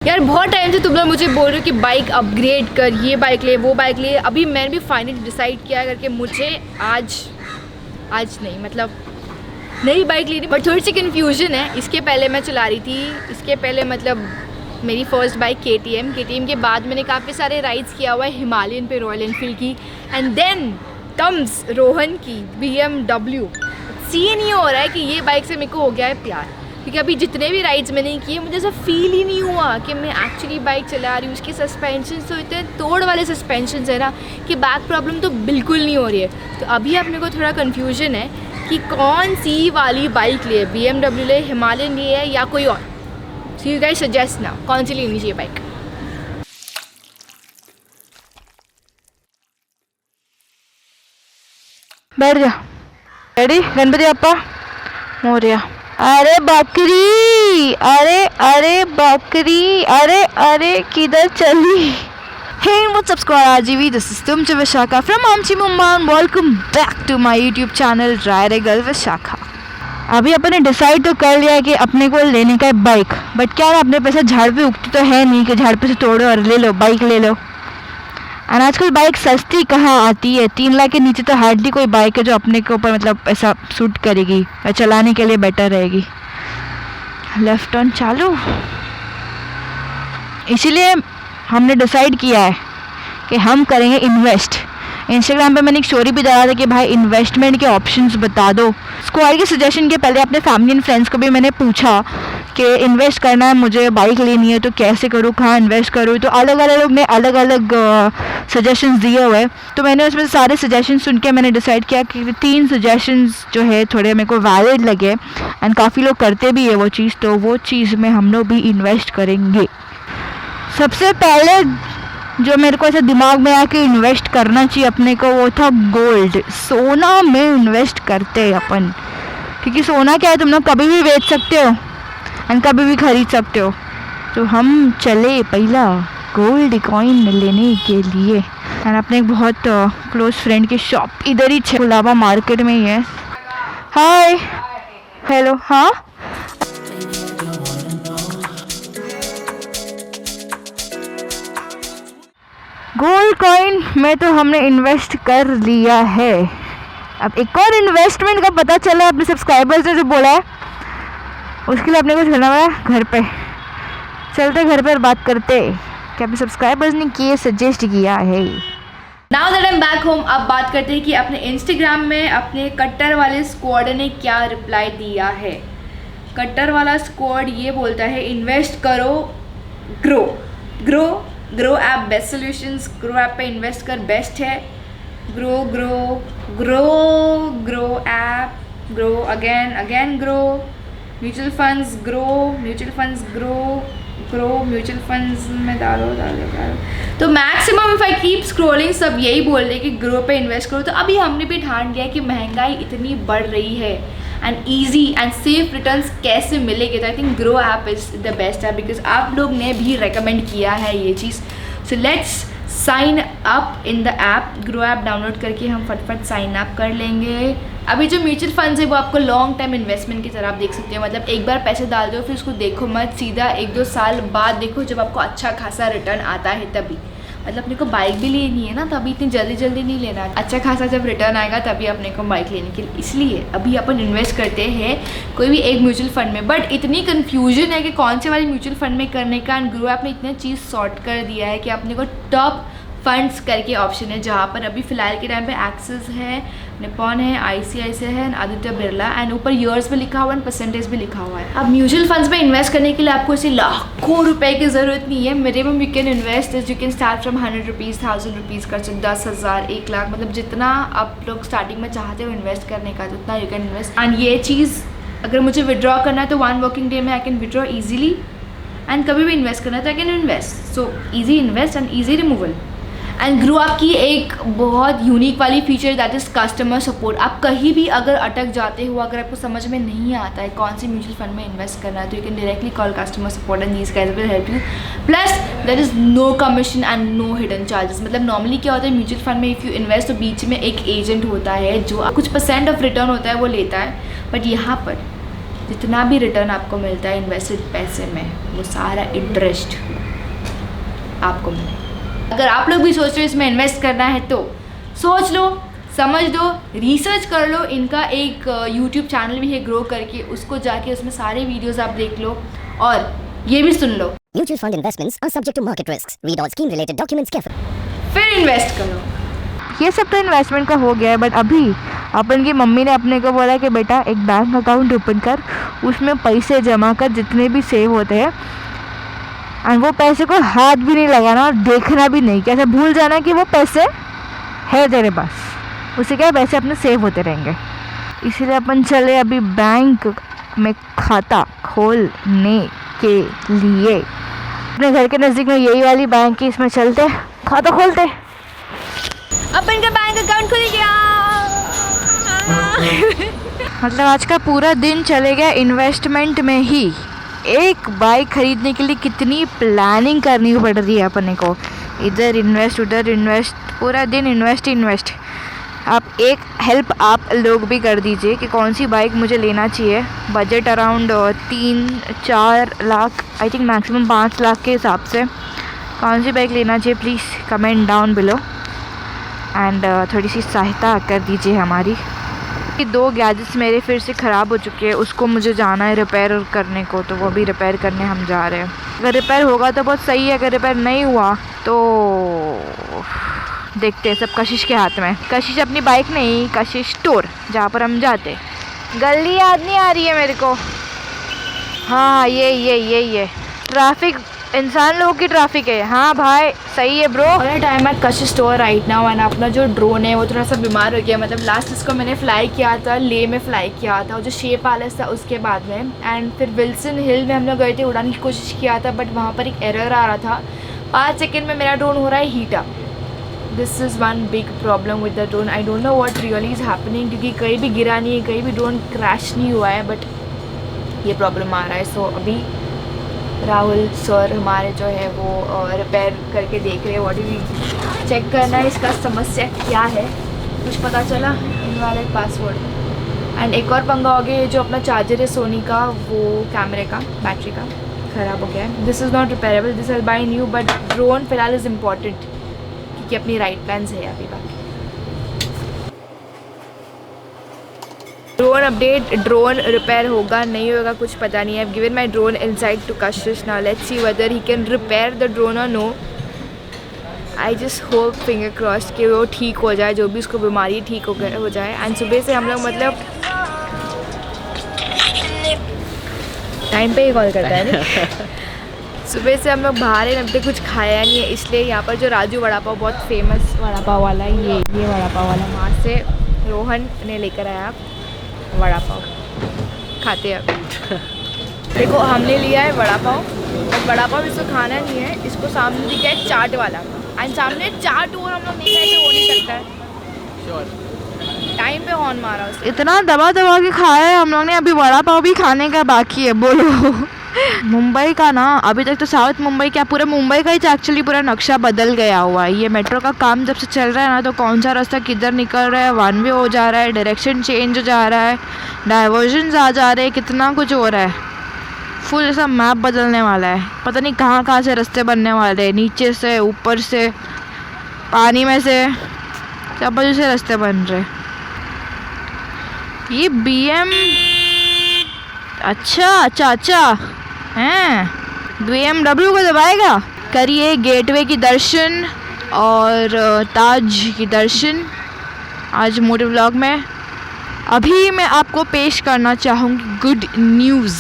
यार बहुत टाइम से तुम लोग मुझे बोल रहे हो कि बाइक अपग्रेड कर, ये बाइक ले, वो बाइक ले। अभी मैंने भी फाइनली डिसाइड किया करके मुझे आज नहीं, मतलब नई बाइक लेनी। बट थोड़ी सी कन्फ्यूजन है। इसके पहले मैं चला रही थी, इसके पहले मतलब मेरी फर्स्ट बाइक KTM के बाद मैंने काफ़ी सारे राइड्स किया हुआ है हिमालयन पे, रॉयल एनफील्ड की, एंड देन टम्स रोहन की BMW। सीन ये हो रहा है कि ये बाइक से मेरे को हो गया है प्यार, क्योंकि अभी जितने भी राइड्स मैंने किए मुझे ऐसा फील ही नहीं हुआ कि मैं एक्चुअली बाइक चला रही हूँ। उसके सस्पेंशन तो इतने तोड़ वाले सस्पेंशन है ना कि बैक प्रॉब्लम तो बिल्कुल नहीं हो रही है। तो अभी अपने को थोड़ा कन्फ्यूजन है कि कौन सी वाली बाइक ले, BMW ले, हिमालयन ले है या कोई और। सो यू गाइस सजेस्ट ना कौन सी लेनी चाहिए बाइक। बैठ जा। रेडी? गणपति अप्पा मोरिया। अरे बकरी, अरे बकरी, अरे किधर चली? Hey, what's up squad? RGV, this is Tumcha Vishakha from Amchi Mumma and welcome back to my YouTube channel Ride Girl Vishakha। अभी अपन ने डिसाइड तो कर लिया है कि अपने को लेने का है बाइक, बट क्या है अपने पैसा झाड़ पे उगती तो है नहीं कि झाड़ पे से तोड़ो और ले लो, बाइक ले लो। और आजकल बाइक सस्ती कहाँ आती है? 3 लाख के नीचे तो हार्डली कोई बाइक है जो अपने के ऊपर मतलब ऐसा सूट करेगी या चलाने के लिए बेटर रहेगी। लेफ्ट टर्न चालू। इसीलिए हमने डिसाइड किया है कि हम करेंगे इन्वेस्ट। इंस्टाग्राम पे मैंने एक स्टोरी भी डाला था कि भाई इन्वेस्टमेंट के ऑप्शंस बता दो। स्क्वाड के सजेशन के पहले अपने फैमिली एंड फ्रेंड्स को भी मैंने पूछा कि इन्वेस्ट करना है, मुझे बाइक लेनी है तो कैसे करूँ, कहाँ इन्वेस्ट करूँ। तो अलग अलग लोग ने अलग अलग सजेशंस दिए हुए, तो मैंने उसमें सारे सजेशंस सुन के मैंने डिसाइड किया कि 3 सजेशंस जो है थोड़े मेरे को वैलिड लगे एंड काफ़ी लोग करते भी है वो चीज़, तो वो चीज़ में हम लोग भी इन्वेस्ट करेंगे। सबसे पहले जो मेरे को ऐसा दिमाग में आया कि इन्वेस्ट करना चाहिए अपने को, वो था गोल्ड। सोना में इन्वेस्ट करते हैं अपन, क्योंकि सोना क्या है, तुम लोग कभी भी बेच सकते हो एंड कभी भी खरीद सकते हो। तो हम चले पहला गोल्ड कॉइन लेने के लिए एंड अपने एक बहुत क्लोज फ्रेंड की शॉप इधर ही गुलाबा मार्केट में ही है। हाय, हेलो। हाँ, गोल्ड कॉइन में तो हमने इन्वेस्ट कर लिया है। अब एक और इन्वेस्टमेंट का पता चला अपने सब्सक्राइबर्स ने जो बोला है, उसके लिए अपने को चलना है घर पे। चलते घर पर बात करते कि अपने सब्सक्राइबर्स ने किए सजेस्ट किया है। Now that I am back home, अब बात करते हैं कि अपने इंस्टाग्राम में अपने कट्टर वाले स्क्वाड ने क्या रिप्लाई दिया है। कट्टर वाला स्क्वाड ये बोलता है इन्वेस्ट करो, grow app best solutions. Grow app पे इन्वेस्ट कर, बेस्ट है। Grow app, grow again grow. Mutual funds grow mutual funds में डालो। तो maximum if I keep scrolling सब यही बोल रहे कि ग्रो पे इन्वेस्ट करो। तो अभी हमने भी ठान लिया कि महंगाई इतनी बढ़ रही है and easy and safe returns कैसे मिलेंगे, तो I think Groww app is the best app, because आप लोग ने भी रेकमेंड किया है ये चीज़। So let's sign up in the app. Groww app download करके हम फटफट साइन अप कर लेंगे। अभी जो म्यूचुअल फंड्स है वो आपको लॉन्ग टर्म इन्वेस्टमेंट की तरह आप देख सकते हो, मतलब एक बार पैसे डाल दो फिर उसको देखो मत, सीधा 1-2 साल बाद देखो जब आपको अच्छा खासा रिटर्न आता है तभी। मतलब अपने को बाइक भी लेनी है ना, तो अभी इतनी जल्दी नहीं लेना, अच्छा खासा जब रिटर्न आएगा तभी अपने को बाइक लेने के लिए। इसलिए अभी अपन इन्वेस्ट करते हैं कोई भी एक म्यूचुअल फंड में। बट इतनी कन्फ्यूजन है कि कौन से वाले म्यूचुअल फंड में करने का, एंड ग्रो ऐप ने इतनी चीज़ सॉर्ट कर दिया है कि अपने को टॉप फंड्स करके ऑप्शन है, जहाँ पर अभी फ़िलहाल के टाइम पे एक्सिस है, निपॉन है, ICICI है, आदित्य बिरला, एंड ऊपर ईयर्स भी लिखा हुआ है, परसेंटेज भी लिखा हुआ है। अब म्यूचुअल फंड्स में इन्वेस्ट करने के लिए आपको इसे लाखों रुपए की ज़रूरत नहीं है। Minimum you can invest you can start from 100 rupees, 1000 rupees कर सकते, 10,000, 1 लाख, मतलब जितना आप लोग स्टार्टिंग में चाहते हो इन्वेस्ट करने का उतना यू कैन इन्वेस्ट। एंड ये चीज़ अगर मुझे विड्रॉ करना है तो 1 वर्किंग डे में I can withdraw easily, and कभी भी इन्वेस्ट करना है तो I can invest. So easy invest and easy removal. And grow app की एक बहुत यूनिक वाली feature that is customer support. आप कहीं भी अगर अटक जाते हो, अगर आपको समझ में नहीं आता है कौन सी म्यूचुअल फंड में इन्वेस्ट करना है, तो you can directly call customer support and these guys will help you. Plus there is no commission and no hidden charges. मतलब नॉर्मली क्या होता है म्यूचुअल फंड में, इफ़ यू इन्वेस्ट तो बीच में एक एजेंट होता है जो कुछ % ऑफ रिटर्न होता है वो लेता है, बट यहाँ पर जितना भी रिटर्न आपको मिलता है इन्वेस्टेड पैसे में वो सारा इंटरेस्ट आपको मिले। अगर आप लोग भी सोच रहे हो इसमें इन्वेस्ट करना है तो सोच लो, समझ दो, रिसर्च कर लो। इनका एक यूट्यूब चैनल भी है ग्रो करके, उसको जाके उसमें सारे वीडियोस आप देख लो और ये भी सुन लो। Mutual fund investments are subject to market risks. Read all scheme related documents carefully. फिर इन्वेस्ट करो। ये सब तो इन्वेस्टमेंट का हो गया है, बट अभी अपन की मम्मी ने अपने को बोला कि बेटा एक बैंक अकाउंट ओपन कर, उसमें पैसे जमा कर जितने भी सेव होते हैं, एंड वो पैसे को हाथ भी नहीं लगाना और देखना भी नहीं, कैसे भूल जाना कि वो पैसे है तेरे पास, उससे क्या पैसे अपने सेव होते रहेंगे। इसीलिए अपन चले अभी बैंक में खाता खोलने के लिए। अपने घर के नज़दीक में यही वाली बैंक है, इसमें चलते खाता खोलते। अपन का बैंक अकाउंट खुल गया। मतलब आज का पूरा दिन चले गया इन्वेस्टमेंट में ही। एक बाइक खरीदने के लिए कितनी प्लानिंग करनी पड़ रही है अपने को, इधर इन्वेस्ट उधर इन्वेस्ट, पूरा दिन इन्वेस्ट। आप एक हेल्प आप लोग भी कर दीजिए कि कौन सी बाइक मुझे लेना चाहिए। Budget around 3-4 lakh, I think maximum 5 lakh के हिसाब से कौन सी बाइक लेना चाहिए, please comment down below and थोड़ी सी सहायता कर दीजिए हमारी। 2 गैजेट्स मेरे फिर से ख़राब हो चुके हैं, उसको मुझे जाना है रिपेयर करने को, तो वो भी रिपेयर करने हम जा रहे हैं। अगर रिपेयर होगा तो बहुत सही है, अगर रिपेयर नहीं हुआ तो देखते हैं, सब कशिश के हाथ में। कशिश अपनी बाइक नहीं, कशिश स्टोर जहाँ पर हम जाते। गली याद नहीं आ रही है मेरे को। हाँ ये ट्रैफिक, इंसान लोगों की ट्रैफिक है। हाँ भाई सही है bro. Time eight Kashish store right now and अपना जो ड्रोन है वो थोड़ा सा बीमार हो गया। मतलब लास्ट इसको मैंने फ्लाई किया था, ले में फ्लाई किया था, जो शेप पैलेस था उसके बाद में, एंड फिर विल्सन हिल में हम लोग गए थे, उड़ाने की कोशिश किया था, बट वहाँ पर एक एरर आ रहा था। 5 सेकेंड में मेरा ड्रोन हो रहा है heat up. This is one big problem with the drone. I don't know what really is happening, क्योंकि कहीं भी गिरा नहीं है, कहीं भी ड्रोन क्रैश नहीं हुआ है, बट ये प्रॉब्लम आ रहा है। सो अभी राहुल सर हमारे जो है वो रिपेयर करके देख रहे हैं, व्हाट वी चेक करना है इसका समस्या क्या है। कुछ पता चला, इनवैलिड पासवर्ड। एंड एक और पंगा हो गया, जो अपना चार्जर है सोनी का, वो कैमरे का बैटरी का ख़राब हो गया है। This is not repairable, this is by new, but drone फिलहाल इज़ इम्पॉर्टेंट क्योंकि अपनी राइट प्लान्स है अभी बाकी। ड्रोन अपडेट, ड्रोन रिपेयर होगा नहीं होगा कुछ पता नहीं है। I've given my drone inside to Kashish now. Let's see whether he can repair the drone or no. I just hope finger crossed कि वो ठीक हो जाए, जो भी उसको बीमारी ठीक हो जाए। एंड सुबह से हम लोग मतलब टाइम पे ही कॉल करता है ना। सुबह से हम लोग बाहर हैं, अभी तक कुछ खाया नहीं है, इसलिए यहाँ पर जो राजू वड़ा पाव बहुत फेमस वड़ा पाव वाला है, ये वड़ा पाव वाला, वहाँ से रोहन ने लेकर आया वड़ा पाव, खाते हैं अब। देखो हमने लिया है वड़ा पाव, और वड़ा पाव इसको खाना नहीं है, इसको सामने दिखा है चाट वाला, एंड सामने चाट और हम लोग नहीं खाए तो हो नहीं सकता है। टाइम पे हॉर्न मारा उसने। इतना दबा के खाया है हम लोग ने, अभी वड़ा पाव भी खाने का बाकी है। बोलो मुंबई का ना, अभी तक तो साउथ मुंबई क्या, पूरा मुंबई का ही एक्चुअली पूरा नक्शा बदल गया हुआ है। ये मेट्रो का काम जब से चल रहा है ना, तो कौन सा रास्ता किधर निकल रहा है, वन वे हो जा रहा है, डायरेक्शन चेंज हो जा रहा है, डाइवर्जन्स आ जा रहे हैं, कितना कुछ हो रहा है। फुल ऐसा मैप बदलने वाला है, पता नहीं कहाँ से रास्ते बनने वाले हैं, नीचे से, ऊपर से, पानी में से, सब वजह से रास्ते बन रहे। ये BM, अच्छा हैं, BMW को दबाएगा। करिए गेटवे की दर्शन और ताज की दर्शन आज मोटे व्लॉग में। अभी मैं आपको पेश करना चाहूँगी गुड न्यूज़,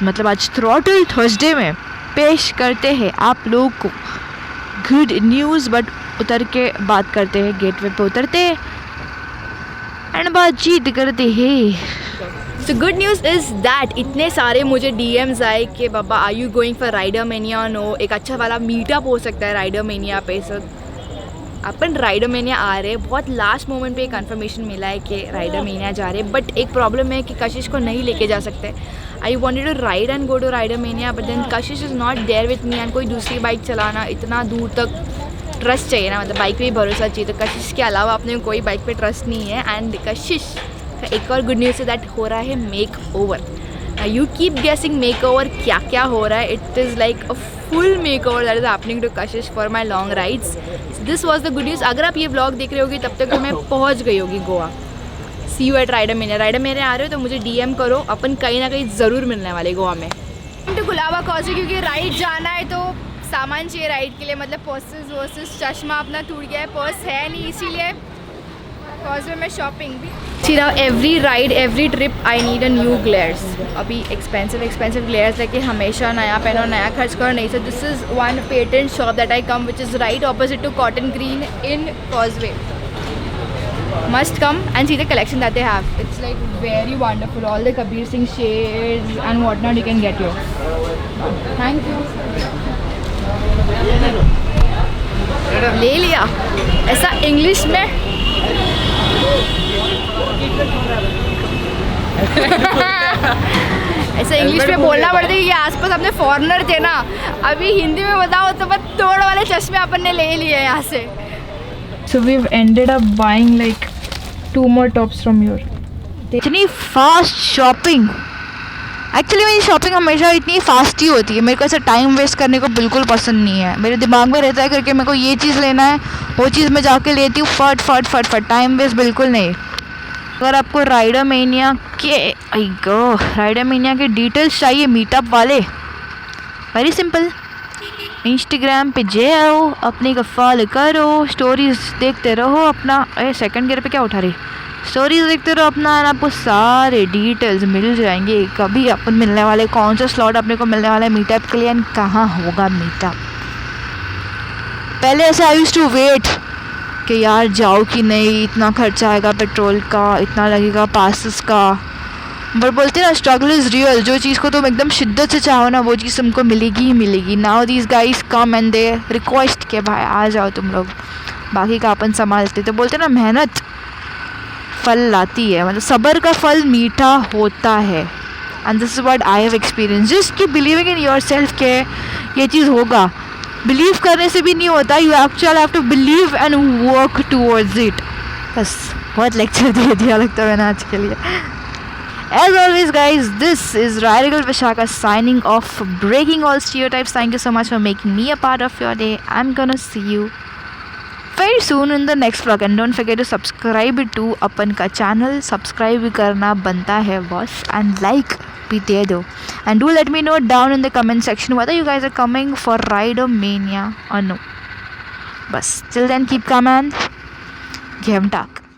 मतलब आज थ्रॉटल थर्सडे में पेश करते हैं आप लोगों को गुड न्यूज़। बट उतर के बात करते हैं, गेटवे पे उतरते एंड बातचीत करते हैं। So good news is that इतने सारे मुझे DMs आए कि बाबा are you going for Rider Mania? No, एक अच्छा वाला मीटअप हो सकता है राइडर मेनिया पे। सो अपन राइडर मेनिया आ रहे हैं, बहुत लास्ट मोमेंट पे कंफर्मेशन मिला है कि राइडर मेनिया जा रहे हैं, बट एक प्रॉब्लम है कि कशिश को नहीं लेके जा सकते। I wanted to ride and go to Rider Mania, but then Kashish is not there with me, and कोई दूसरी बाइक चलाना, इतना दूर तक ट्रस्ट चाहिए ना, मतलब बाइक पे ही भरोसा चाहिए। तो कशिश के अलावा अपने कोई बाइक पे ट्रस्ट नहीं है। एंड कशिश का एक और गुड न्यूज़ है दैट हो रहा है मेक ओवर। यू कीप गेसिंग मेक ओवर क्या क्या हो रहा है। It is like a full makeover that is happening to Kashish for my long rides. This was the good news. अगर आप ये vlog देख रहे होगे तब तक तो मैं पहुँच गई होगी गोवा. See you at राइडरमेनिया. राइडरमेनिया आ रहे हो तो मुझे DM करो, अपन कहीं ना कहीं ज़रूर मिलने वाले गोवा में. तो गुलाबा कॉजी क्योंकि राइड जाना है तो सामान चाहिए राइड के लिए, मतलब पर्सेस वर्सेस. चश्मा अपना टूट गया है, पर्स है नहीं, इसीलिए कॉजवे में शॉपिंग भी. See now every ride, every trip I need a new glares. अभी expensive glares लेके हमेशा नया पहनो, नया खर्च करो नहीं. So this is one patent shop that I come, which is right opposite to Cotton Green in Causeway. Must come and see the collection that they have. It's like very wonderful. All the Kabir Singh shades and whatnot you can get here. Thank you. ले लिया. ऐसा English में ऐसे English में बोलना पड़ता है कि आसपास अपने फॉरेनर थे ना. अभी हिंदी में बताओ तो बस तोड़ वाले चश्मे अपन ने ले लिए यहाँ से. So we've ended up buying like 2 more tops from here. इतनी फास्ट शॉपिंग. एक्चुअली मेरी शॉपिंग हमेशा इतनी फास्ट ही होती है. मेरे को ऐसा टाइम वेस्ट करने को बिल्कुल पसंद नहीं है. मेरे दिमाग में रहता है करके मेरे को ये चीज़ लेना है, वो चीज़ मैं जाके लेती हूँ फट. टाइम वेस्ट बिल्कुल नहीं. अगर आपको राइडरमेनिया के डिटेल्स चाहिए मीटअप वाले, वेरी सिंपल. इंस्टाग्राम पे जाओ, अपने का फॉलो करो, स्टोरीज देखते रहो अपना. सेकंड गियर पे क्या उठा रही, स्टोरीज देखते रहो अपना, और आपको सारे डिटेल्स मिल जाएंगे. कभी अपन मिलने वाले, कौन सा स्लॉट अपने को मिलने वाला है मीटअप के लिए, एंड कहाँ होगा मीटअप. पहले ऐसे आई यूज्ड टू वेट कि यार जाओ कि नहीं, इतना खर्चा आएगा पेट्रोल का, इतना लगेगा पासेस का. बट बोलते हैं ना, स्ट्रगल इज़ रियल. जो चीज़ को तुम एकदम शिद्दत से चाहो ना, वो चीज़ तुमको मिलेगी ही मिलेगी. Now these guys come and they request के भाई आ जाओ तुम लोग, बाकी का अपन संभालते. तो बोलते हैं ना, मेहनत फल लाती है, मतलब सब्र का फल मीठा होता है. And this is what I have experience. Just keep believing in your self के ये चीज़ होगा. बिलीव करने से भी नहीं होता, you actually have to believe and work towards it. बस बहुत लेक्चर दे दिया लगता है मैंने आज के लिए. As always guys, this is Radical Vishaka signing off, breaking all stereotypes. Thank you so much for making me a part of your day. I'm gonna see you very soon in the next vlog, and don't forget to subscribe to अपन का channel. Subscribe भी करना बनता है boss, and like भी दे दो. And do let me know down in the comment section whether you guys are coming for Ridermania or no. बस till then keep calm and give 'em talk.